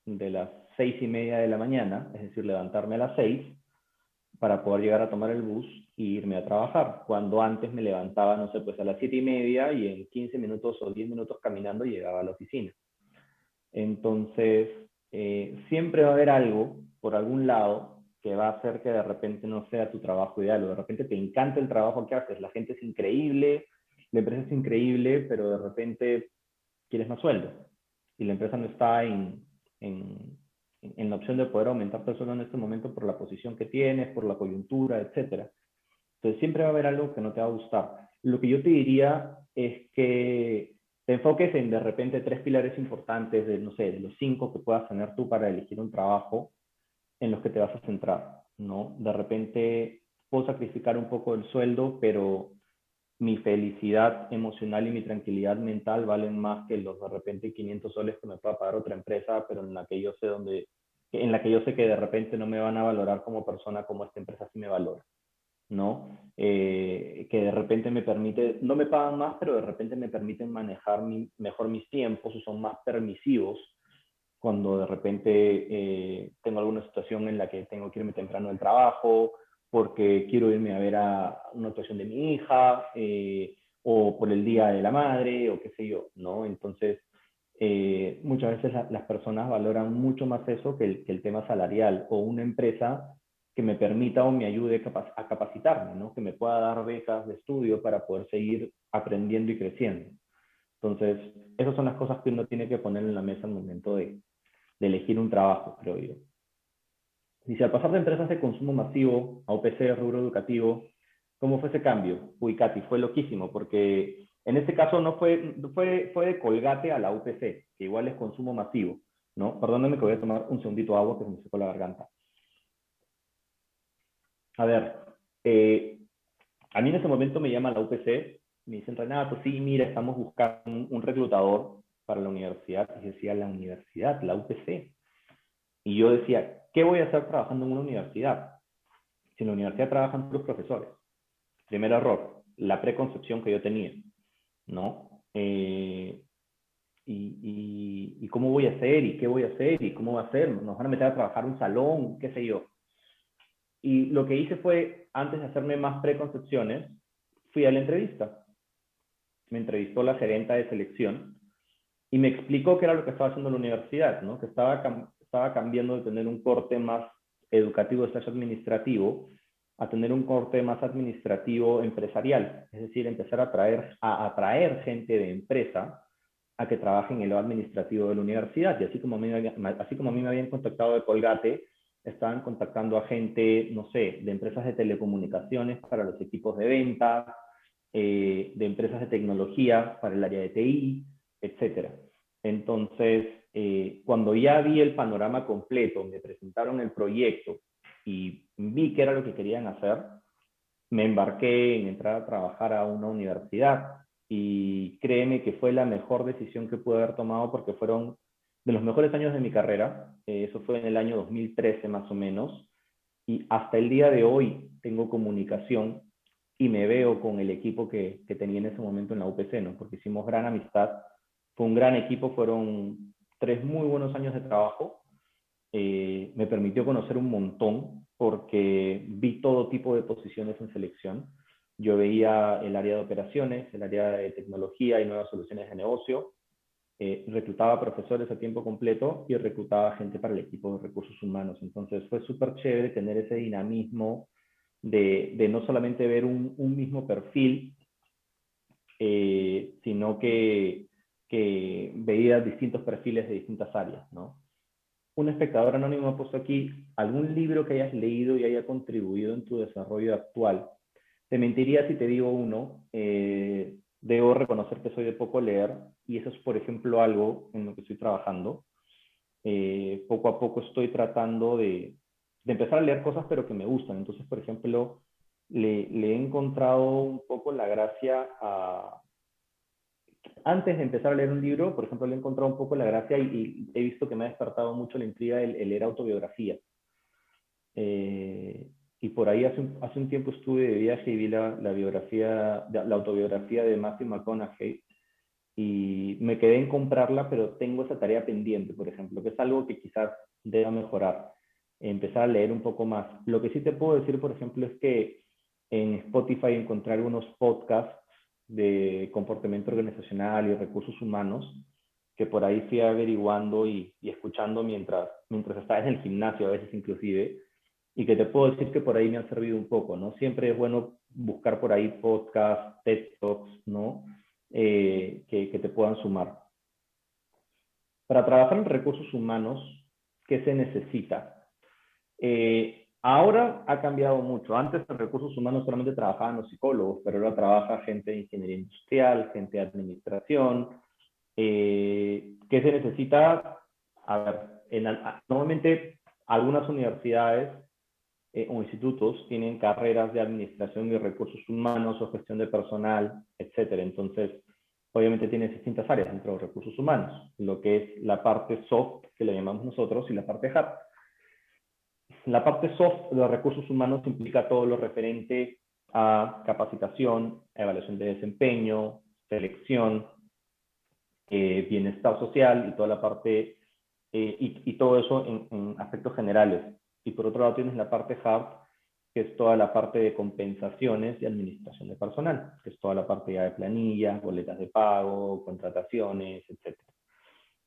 de las 6:30 de la mañana, es decir, levantarme a las 6, para poder llegar a tomar el bus e irme a trabajar, cuando antes me levantaba, no sé, pues a las 7:30 y en 15 minutos o 10 minutos caminando llegaba a la oficina. Entonces, siempre va a haber algo por algún lado que va a hacer que de repente no sea tu trabajo ideal, o de repente te encanta el trabajo que haces, la gente es increíble, la empresa es increíble, pero de repente quieres más sueldo y la empresa no está en la opción de poder aumentar tu sueldo en este momento por la posición que tienes, por la coyuntura, etcétera. Entonces siempre va a haber algo que no te va a gustar. Lo que yo te diría es que te enfoques en de repente 3 pilares importantes de, no sé, de los 5 que puedas tener tú para elegir un trabajo en los que te vas a centrar, ¿no? De repente puedo sacrificar un poco el sueldo, pero mi felicidad emocional y mi tranquilidad mental valen más que los de repente 500 soles que me pueda pagar otra empresa, pero en la que yo sé en la que yo sé que de repente no me van a valorar como persona como esta empresa sí me valora, ¿no? Que de repente me permite, no me pagan más, pero de repente me permiten manejar mejor mis tiempos o son más permisivos cuando de repente tengo alguna situación en la que tengo que irme temprano del trabajo, porque quiero irme a ver a una actuación de mi hija, o por el Día de la Madre, o qué sé yo, ¿no? Entonces, muchas veces las personas valoran mucho más eso que el tema salarial, o una empresa que me permita o me ayude a capacitarme, ¿no? Que me pueda dar becas de estudio para poder seguir aprendiendo y creciendo. Entonces, esas son las cosas que uno tiene que poner en la mesa al momento de elegir un trabajo, creo yo. Dice, al pasar de empresas de consumo masivo a UPC, rubro educativo, ¿cómo fue ese cambio? Uy, Katy, fue loquísimo, porque en este caso no fue de Colgate a la UPC, que igual es consumo masivo, ¿no? Perdóname que voy a tomar un segundito de agua que se me secó la garganta. A ver, a mí en ese momento me llama la UPC, me dicen, Renato, sí, mira, estamos buscando un reclutador para la universidad. Y decía, la universidad, la UPC. Y yo decía, ¿qué voy a hacer trabajando en una universidad? Si en la universidad trabajan los profesores. Primer error, la preconcepción que yo tenía, ¿no? Y cómo voy a hacer, y qué voy a hacer, y cómo va a ser, nos van a meter a trabajar un salón, qué sé yo. Y lo que hice fue, antes de hacerme más preconcepciones, fui a la entrevista. Me entrevistó la gerenta de selección y me explicó qué era lo que estaba haciendo en la universidad, ¿no? Que estaba cambiando de tener un corte más educativo, administrativo, a tener un corte más administrativo empresarial, es decir, empezar a atraer gente de empresa a que trabaje en el lado administrativo de la universidad. Y así como a mí me habían contactado de Colgate, estaban contactando a gente, no sé, de empresas de telecomunicaciones para los equipos de venta, de empresas de tecnología para el área de TI, etcétera. Entonces, cuando ya vi el panorama completo, me presentaron el proyecto y vi qué era lo que querían hacer, me embarqué en entrar a trabajar a una universidad y créeme que fue la mejor decisión que pude haber tomado porque fueron de los mejores años de mi carrera. Eso fue en el año 2013 más o menos, y hasta el día de hoy tengo comunicación y me veo con el equipo que tenía en ese momento en la UPC, ¿no? Porque hicimos gran amistad, fue un gran equipo, fueron 3 muy buenos años de trabajo. Me permitió conocer un montón porque vi todo tipo de posiciones en selección. Yo veía el área de operaciones, el área de tecnología y nuevas soluciones de negocio, reclutaba profesores a tiempo completo y reclutaba gente para el equipo de recursos humanos. Entonces fue súper chévere tener ese dinamismo de no solamente ver un mismo perfil, sino que veía distintos perfiles de distintas áreas, ¿no? Un espectador anónimo ha puesto aquí algún libro que hayas leído y haya contribuido en tu desarrollo actual. Te mentiría si te digo uno. Debo reconocer que soy de poco leer y eso es, por ejemplo, algo en lo que estoy trabajando. Poco a poco estoy tratando de empezar a leer cosas, pero que me gustan. Entonces, por ejemplo, le he encontrado un poco la gracia a... Antes de empezar a leer un libro, por ejemplo, le he encontrado un poco la gracia y he visto que me ha despertado mucho la intriga el leer autobiografía. Y por ahí hace un tiempo estuve de viaje y vi la autobiografía de Matthew McConaughey y me quedé en comprarla, pero tengo esa tarea pendiente, por ejemplo, que es algo que quizás deba mejorar, empezar a leer un poco más. Lo que sí te puedo decir, por ejemplo, es que en Spotify encontré algunos podcasts de comportamiento organizacional y recursos humanos, que por ahí fui averiguando y escuchando mientras estaba en el gimnasio, a veces inclusive, y que te puedo decir que por ahí me han servido un poco, ¿no? Siempre es bueno buscar por ahí podcasts, TED Talks, ¿no? Que te puedan sumar. Para trabajar en recursos humanos, ¿qué se necesita? Ahora ha cambiado mucho. Antes en recursos humanos solamente trabajaban los psicólogos, pero ahora trabaja gente de ingeniería industrial, gente de administración. ¿Qué se necesita? A ver, normalmente algunas universidades o institutos tienen carreras de administración y recursos humanos o gestión de personal, etcétera. Entonces, obviamente tienes distintas áreas dentro de recursos humanos, lo que es la parte soft, que le llamamos nosotros, y la parte hard. La parte soft de los recursos humanos implica todo lo referente a capacitación, evaluación de desempeño, selección, bienestar social y toda la parte, y todo eso en aspectos generales. Y por otro lado tienes la parte hard, que es toda la parte de compensaciones y administración de personal, que es toda la parte ya de planillas, boletas de pago, contrataciones, etc.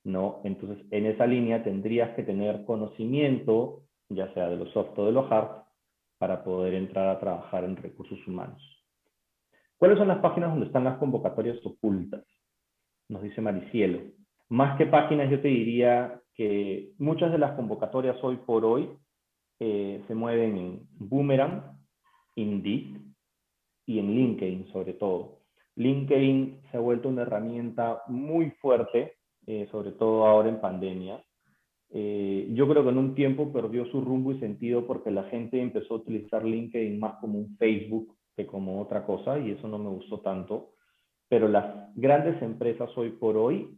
¿No? Entonces, en esa línea tendrías que tener conocimiento, ya sea de lo soft o de lo hard, para poder entrar a trabajar en recursos humanos. ¿Cuáles son las páginas donde están las convocatorias ocultas? Nos dice Maricielo. Más que páginas, yo te diría que muchas de las convocatorias hoy por hoy se mueven en Boomerang, Indeed y en LinkedIn sobre todo. LinkedIn se ha vuelto una herramienta muy fuerte, sobre todo ahora en pandemia. Yo creo que en un tiempo perdió su rumbo y sentido porque la gente empezó a utilizar LinkedIn más como un Facebook que como otra cosa y eso no me gustó tanto. Pero las grandes empresas hoy por hoy,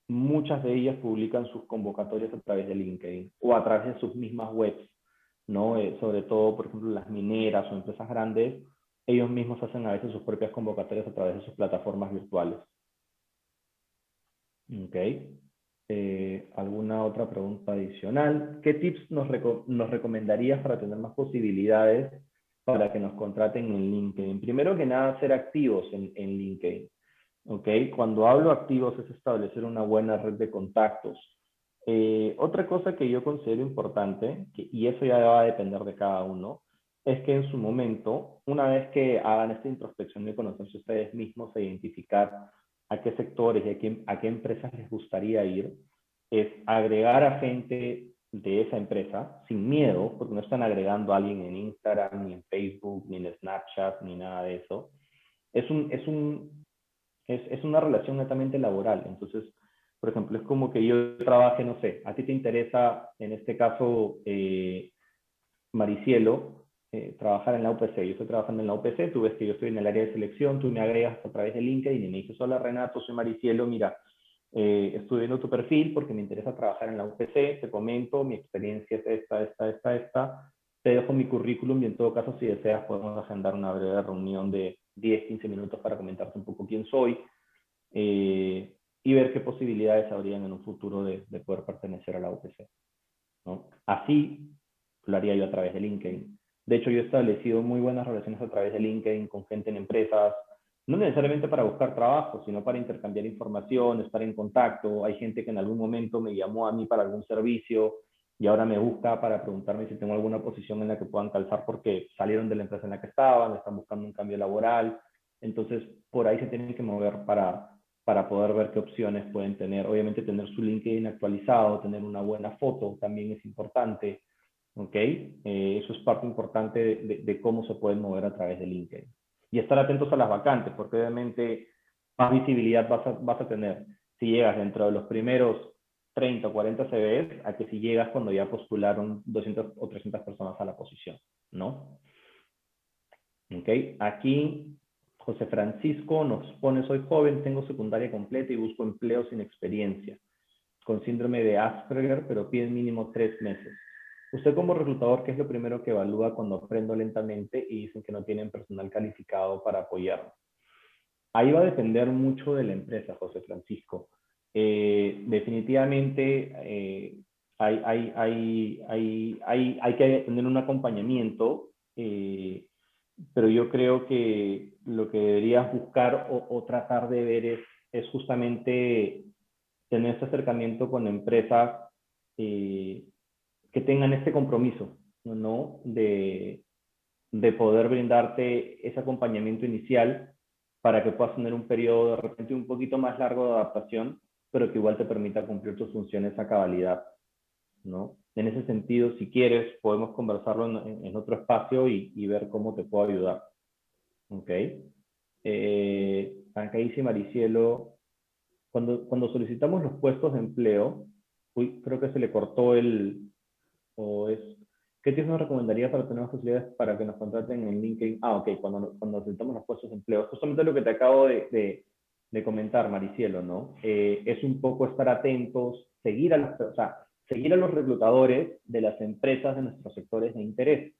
muchas de ellas publican sus convocatorias a través de LinkedIn o a través de sus mismas webs, ¿no? Sobre todo, por ejemplo, las mineras o empresas grandes, ellos mismos hacen a veces sus propias convocatorias a través de sus plataformas virtuales. ¿Ok? ¿Alguna otra pregunta adicional? ¿Qué tips nos recomendarías para tener más posibilidades para que nos contraten en LinkedIn? Primero que nada, ser activos en LinkedIn. ¿Ok? Cuando hablo activos es establecer una buena red de contactos. Otra cosa que yo considero importante, y eso ya va a depender de cada uno, es que en su momento, una vez que hagan esta introspección de conocerse ustedes mismos e identificar a qué sectores y a qué empresas les gustaría ir, es agregar a gente de esa empresa sin miedo, porque no están agregando a alguien en Instagram, ni en Facebook, ni en Snapchat, ni nada de eso. Es una relación netamente laboral. Entonces, por ejemplo, es como que yo trabaje, no sé, a ti te interesa, en este caso, Maricielo, trabajar en la UPC. Yo estoy trabajando en la UPC, tú ves que yo estoy en el área de selección, tú me agregas a través de LinkedIn y me dices, hola Renato, soy Maricielo, mira, estoy viendo tu perfil porque me interesa trabajar en la UPC, te comento, mi experiencia es esta, te dejo mi currículum y en todo caso, si deseas, podemos agendar una breve reunión de 10-15 minutos para comentarte un poco quién soy y ver qué posibilidades habrían en un futuro de poder pertenecer a la UPC, ¿no? Así lo haría yo a través de LinkedIn. De hecho, yo he establecido muy buenas relaciones a través de LinkedIn con gente en empresas, no necesariamente para buscar trabajo, sino para intercambiar información, estar en contacto. Hay gente que en algún momento me llamó a mí para algún servicio y ahora me busca para preguntarme si tengo alguna posición en la que puedan calzar porque salieron de la empresa en la que estaban, están buscando un cambio laboral. Entonces, por ahí se tienen que mover para poder ver qué opciones pueden tener. Obviamente, tener su LinkedIn actualizado, tener una buena foto también es importante. ¿Ok? Eso es parte importante de cómo se pueden mover a través de LinkedIn. Y estar atentos a las vacantes, porque obviamente más visibilidad vas a tener si llegas dentro de los primeros 30 o 40 CVs a que si llegas cuando ya postularon 200 o 300 personas a la posición, ¿no? ¿Ok? Aquí José Francisco nos pone, soy joven, tengo secundaria completa y busco empleo sin experiencia, con síndrome de Asperger, pero piden mínimo 3 meses. Usted como reclutador, ¿qué es lo primero que evalúa cuando aprendo lentamente y dicen que no tienen personal calificado para apoyarme? Ahí va a depender mucho de la empresa, José Francisco. Definitivamente hay que tener un acompañamiento, pero yo creo que lo que deberías buscar o tratar de ver es justamente tener este acercamiento con empresas que tengan este compromiso, ¿no? De poder brindarte ese acompañamiento inicial para que puedas tener un periodo de repente un poquito más largo de adaptación, pero que igual te permita cumplir tus funciones a cabalidad, ¿no? En ese sentido, si quieres, podemos conversarlo en otro espacio y ver cómo te puedo ayudar, ¿ok? Acá dice Maricielo, cuando solicitamos los puestos de empleo, uy, creo que se le cortó o es, ¿qué tips nos recomendaría para tener más posibilidades para que nos contraten en LinkedIn? Ah, ok, cuando solicitamos los puestos de empleo. Justamente lo que te acabo de comentar, Maricielo, ¿no? Es un poco estar atentos, seguir a los reclutadores de las empresas de nuestros sectores de interés,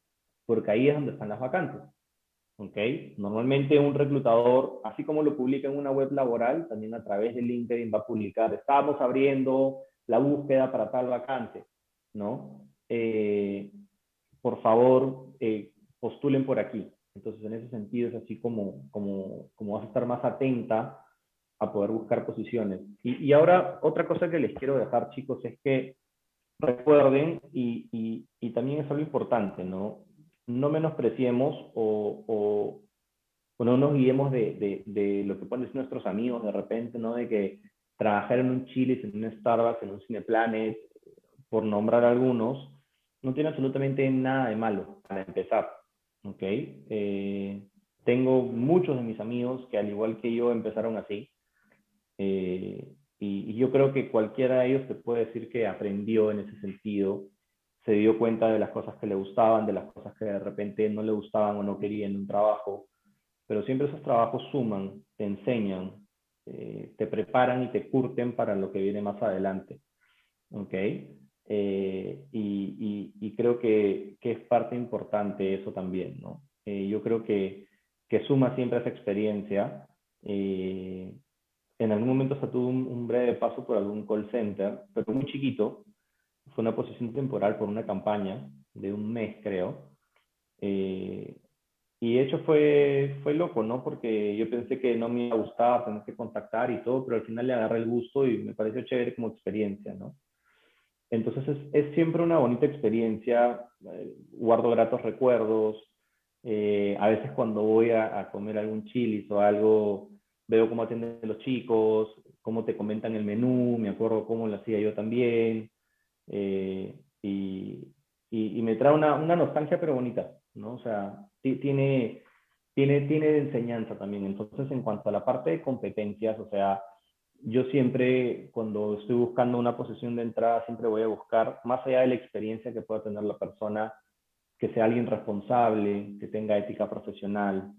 porque ahí es donde están las vacantes. ¿Ok? Normalmente un reclutador, así como lo publica en una web laboral, también a través de LinkedIn va a publicar, estamos abriendo la búsqueda para tal vacante, ¿no? Por favor, postulen por aquí. Entonces, en ese sentido, es así como vas a estar más atenta a poder buscar posiciones. Y ahora, otra cosa que les quiero dejar, chicos, es que recuerden, y también es algo importante, ¿no? No menospreciemos o no nos guiemos de lo que pueden decir nuestros amigos de repente, ¿no? De que trabajar en un Chili's, en un Starbucks, en un Cineplanet, por nombrar algunos, no tiene absolutamente nada de malo para empezar, ¿ok? Tengo muchos de mis amigos que al igual que yo empezaron así, y yo creo que cualquiera de ellos te puede decir que aprendió en ese sentido, se dio cuenta de las cosas que le gustaban, de las cosas que de repente no le gustaban o no quería en un trabajo, pero siempre esos trabajos suman, te enseñan, te preparan y te curten para lo que viene más adelante. ¿Ok? Y creo que es parte importante eso también, ¿no? Yo creo que suma siempre esa experiencia. En algún momento hasta tuve un breve paso por algún call center, pero muy chiquito. Fue una posición temporal por una campaña de un mes, creo. Eh, y de hecho fue loco, ¿no? Porque yo pensé que no me iba a gustar, tener que contactar y todo, pero al final le agarré el gusto y me pareció chévere como experiencia, ¿no? Entonces es siempre una bonita experiencia, guardo gratos recuerdos, a veces cuando voy a comer algún Chili's o algo, veo cómo atienden los chicos, cómo te comentan el menú, me acuerdo cómo lo hacía yo también, eh, y, y me trae una nostalgia pero bonita, ¿no? O sea, tiene enseñanza también. Entonces, en cuanto a la parte de competencias, o sea, yo siempre, cuando estoy buscando una posición de entrada, siempre voy a buscar, más allá de la experiencia que pueda tener la persona, que sea alguien responsable, que tenga ética profesional,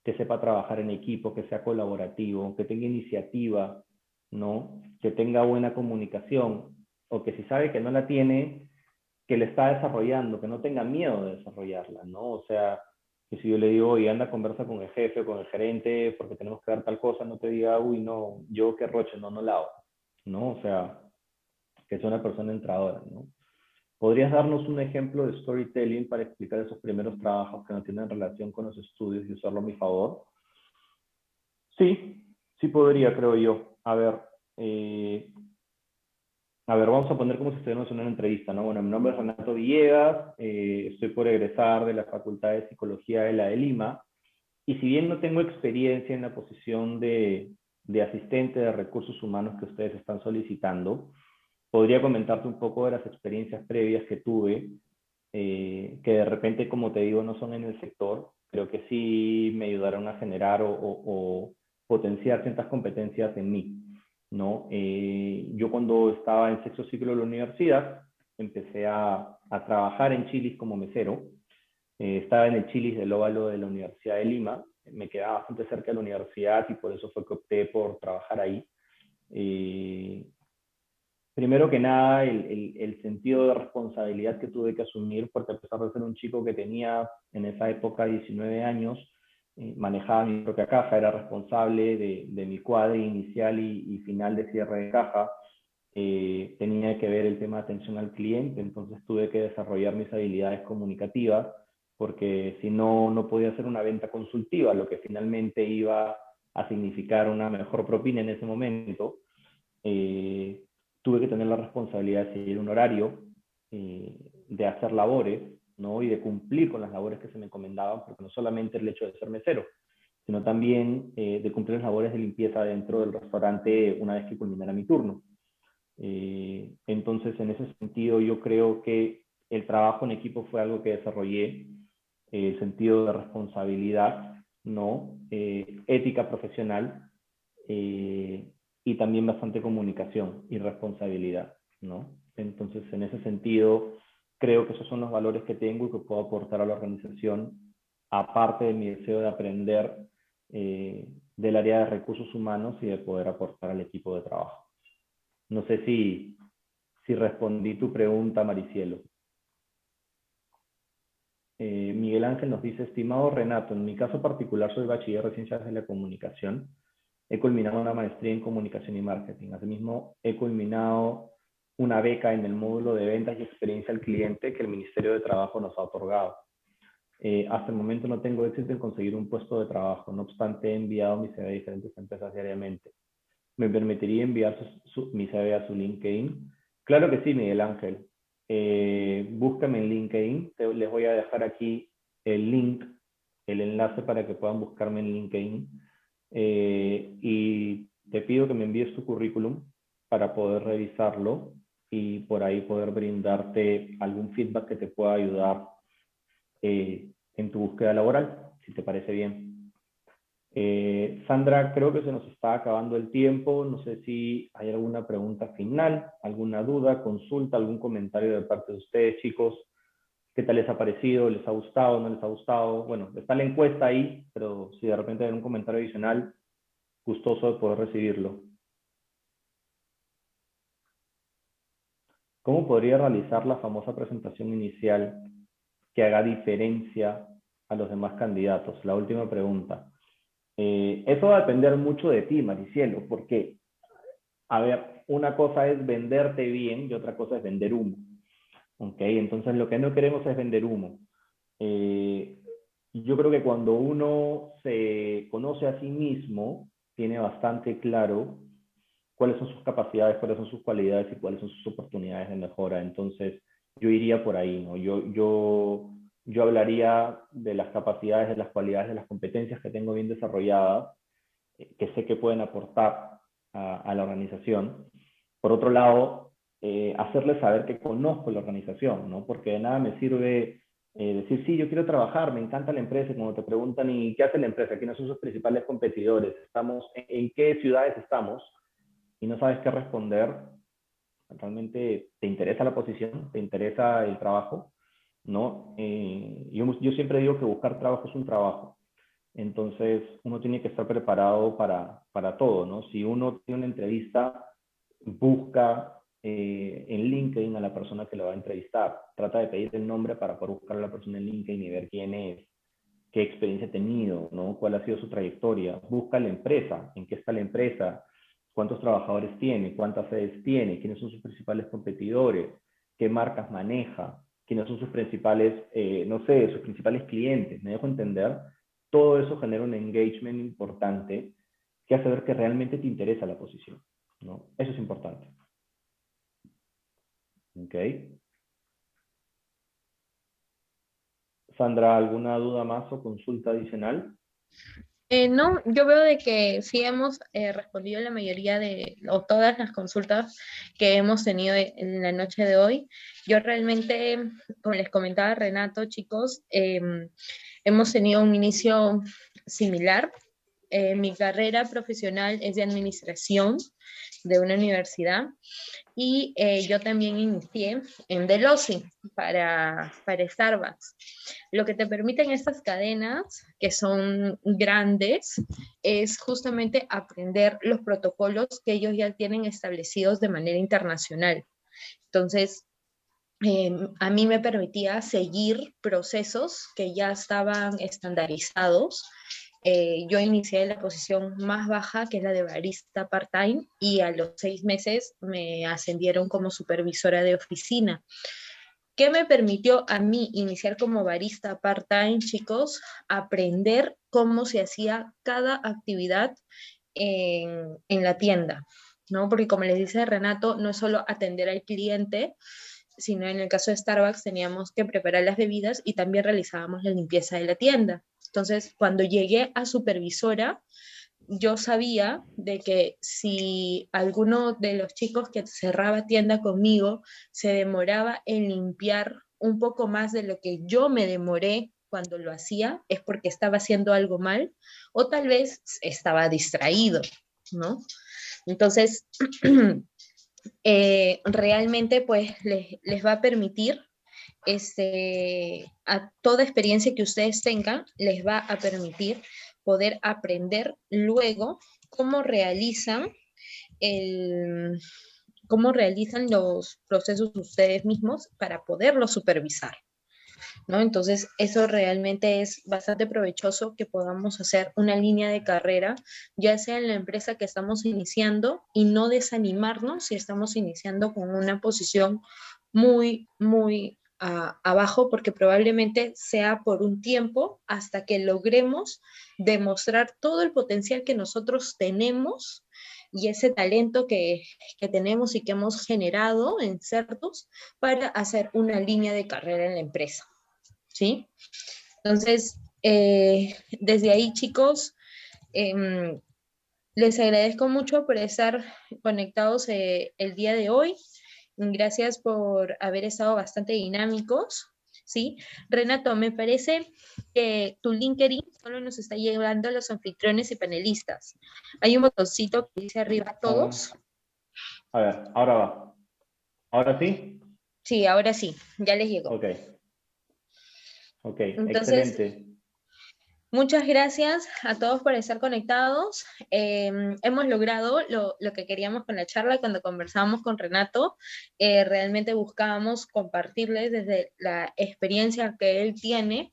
que sepa trabajar en equipo, que sea colaborativo, que tenga iniciativa, ¿no? Que tenga buena comunicación, o que si sabe que no la tiene, que le está desarrollando, que no tenga miedo de desarrollarla, ¿no? O sea, que si yo le digo, oye, anda, conversa con el jefe o con el gerente porque tenemos que dar tal cosa, no te diga, uy, no, yo qué roche, no la hago, ¿no? O sea, que sea una persona entradora, ¿no? ¿Podrías darnos un ejemplo de storytelling para explicar esos primeros trabajos que no tienen relación con los estudios y usarlo a mi favor? Sí, sí podría, creo yo. A ver, A ver, vamos a poner como si estuviéramos en una entrevista, ¿no? Bueno, mi nombre es Renato Villegas, estoy por egresar de la Facultad de Psicología de la de Lima, y si bien no tengo experiencia en la posición de asistente de recursos humanos que ustedes están solicitando, podría comentarte un poco de las experiencias previas que tuve, que de repente, como te digo, no son en el sector, pero que sí me ayudaron a generar o potenciar ciertas competencias en mí, ¿no? Yo cuando estaba en sexto ciclo de la universidad, empecé a trabajar en Chili's como mesero. Estaba en el Chili's del Óvalo de la Universidad de Lima, me quedaba bastante cerca de la universidad y por eso fue que opté por trabajar ahí. Eh, Primero que nada, el sentido de responsabilidad que tuve que asumir, porque a pesar de ser un chico que tenía en esa época 19 años, manejaba mi propia caja, era responsable de mi cuadro inicial y final de cierre de caja, tenía que ver el tema de atención al cliente, entonces tuve que desarrollar mis habilidades comunicativas, porque si no, no podía hacer una venta consultiva, lo que finalmente iba a significar una mejor propina en ese momento. eh, Tuve que tener la responsabilidad de seguir un horario, de hacer labores, ¿no? Y de cumplir con las labores que se me encomendaban, porque no solamente el hecho de ser mesero, sino también de cumplir las labores de limpieza dentro del restaurante una vez que culminara mi turno. Entonces, en ese sentido, yo creo que el trabajo en equipo fue algo que desarrollé, el sentido de responsabilidad, ¿no? Ética profesional, eh, y también bastante comunicación y responsabilidad, ¿no? Entonces, en ese sentido, creo que esos son los valores que tengo y que puedo aportar a la organización, aparte de mi deseo de aprender del área de recursos humanos y de poder aportar al equipo de trabajo. No sé si respondí tu pregunta, Maricielo. Miguel Ángel nos dice, estimado Renato, en mi caso particular soy bachiller de Ciencias de la Comunicación. He culminado una maestría en Comunicación y Marketing. Asimismo, he culminado una beca en el módulo de ventas y experiencia al cliente que el Ministerio de Trabajo nos ha otorgado. Hasta el momento no tengo éxito en conseguir un puesto de trabajo. No obstante, he enviado mi CV a diferentes empresas diariamente. ¿Me permitiría enviar mi CV a su LinkedIn? Claro que sí, Miguel Ángel. Búscame en LinkedIn. Les voy a dejar aquí el link, el enlace para que puedan buscarme en LinkedIn. Y te pido que me envíes tu currículum para poder revisarlo y por ahí poder brindarte algún feedback que te pueda ayudar en tu búsqueda laboral, si te parece bien. Sandra, creo que se nos está acabando el tiempo. No sé si hay alguna pregunta final, alguna duda, consulta, algún comentario de parte de ustedes, chicos. ¿Qué tal les ha parecido? ¿Les ha gustado? ¿No les ha gustado? Bueno, está la encuesta ahí, pero si de repente hay un comentario adicional, gustoso de poder recibirlo. ¿Cómo podría realizar la famosa presentación inicial que haga diferencia a los demás candidatos? La última pregunta. Eso va a depender mucho de ti, Maricielo, porque, a ver, una cosa es venderte bien y otra cosa es vender humo. ¿Ok? Entonces, lo que no queremos es vender humo. Yo creo que cuando uno se conoce a sí mismo, tiene bastante claro cuáles son sus capacidades, cuáles son sus cualidades y cuáles son sus oportunidades de mejora. Entonces, yo iría por ahí, ¿no? Yo hablaría de las capacidades, de las cualidades, de las competencias que tengo bien desarrolladas, que sé que pueden aportar a la organización. Por otro lado, hacerles saber que conozco la organización, ¿no? Porque de nada me sirve decir, sí, yo quiero trabajar, me encanta la empresa, y cuando te preguntan, ¿y qué hace la empresa? ¿Quiénes son sus principales competidores? ¿En qué ciudades estamos? Y no sabes qué responder, realmente te interesa la posición, te interesa el trabajo, ¿no? Yo siempre digo que buscar trabajo es un trabajo. Entonces, uno tiene que estar preparado para todo, ¿no? Si uno tiene una entrevista, busca en LinkedIn a la persona que lo va a entrevistar. Trata de pedir el nombre para poder buscar a la persona en LinkedIn y ver quién es, qué experiencia ha tenido, ¿no? Cuál ha sido su trayectoria. Busca la empresa, en qué está la empresa, cuántos trabajadores tiene, cuántas sedes tiene, quiénes son sus principales competidores, qué marcas maneja, quiénes son sus principales, no sé, sus principales clientes. ¿Me dejo entender? Todo eso genera un engagement importante que hace ver que realmente te interesa la posición, ¿no? Eso es importante. Ok. Sandra, ¿alguna duda más o consulta adicional? No, yo veo de que sí hemos respondido la mayoría o todas las consultas que hemos tenido en la noche de hoy. Yo realmente, como les comentaba Renato, chicos, hemos tenido un inicio similar. Mi carrera profesional es de administración de una universidad y yo también inicié en Delosi para Starbucks. Lo que te permiten estas cadenas, que son grandes, es justamente aprender los protocolos que ellos ya tienen establecidos de manera internacional. Entonces, a mí me permitía seguir procesos que ya estaban estandarizados. Yo inicié en la posición más baja, que es la de barista part-time, y a los 6 meses me ascendieron como supervisora de oficina. ¿Qué me permitió a mí iniciar como barista part-time, chicos? Aprender cómo se hacía cada actividad en la tienda, ¿no? Porque como les dice Renato, no es solo atender al cliente, sino en el caso de Starbucks teníamos que preparar las bebidas y también realizábamos la limpieza de la tienda. Entonces, cuando llegué a supervisora, yo sabía de que si alguno de los chicos que cerraba tienda conmigo se demoraba en limpiar un poco más de lo que yo me demoré cuando lo hacía, es porque estaba haciendo algo mal o tal vez estaba distraído, ¿no? Entonces, realmente pues les va a permitir a toda experiencia que ustedes tengan, les va a permitir poder aprender luego cómo realizan el, cómo realizan los procesos ustedes mismos para poderlos supervisar, ¿no? Entonces, eso realmente es bastante provechoso que podamos hacer una línea de carrera, ya sea en la empresa que estamos iniciando y no desanimarnos si estamos iniciando con una posición muy, muy abajo, porque probablemente sea por un tiempo hasta que logremos demostrar todo el potencial que nosotros tenemos y ese talento que tenemos y que hemos generado en Certus para hacer una línea de carrera en la empresa. ¿Sí? Entonces, desde ahí, chicos, les agradezco mucho por estar conectados el día de hoy. Gracias por haber estado bastante dinámicos. ¿Sí? Renato, me parece que tu LinkedIn solo nos está llevando a los anfitriones y panelistas. Hay un botoncito que dice arriba todos. A ver, ahora va. ¿Ahora sí? Sí, ahora sí, ya les llegó. Ok. Ok, Entonces, excelente. muchas gracias a todos por estar conectados. Hemos logrado lo que queríamos con la charla cuando conversábamos con Renato. Realmente buscábamos compartirles desde la experiencia que él tiene,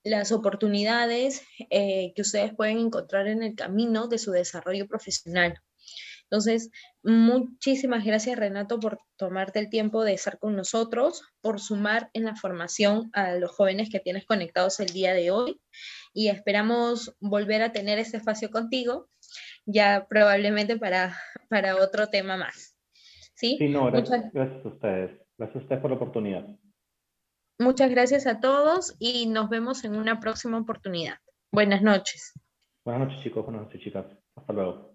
las oportunidades que ustedes pueden encontrar en el camino de su desarrollo profesional. Entonces, muchísimas gracias Renato por tomarte el tiempo de estar con nosotros, por sumar en la formación a los jóvenes que tienes conectados el día de hoy y esperamos volver a tener este espacio contigo, ya probablemente para otro tema más. ¿Sí? Sí, no, gracias a ustedes. Gracias a ustedes por la oportunidad. Muchas gracias a todos y nos vemos en una próxima oportunidad. Buenas noches. Buenas noches, chicos. Buenas noches, chicas. Hasta luego.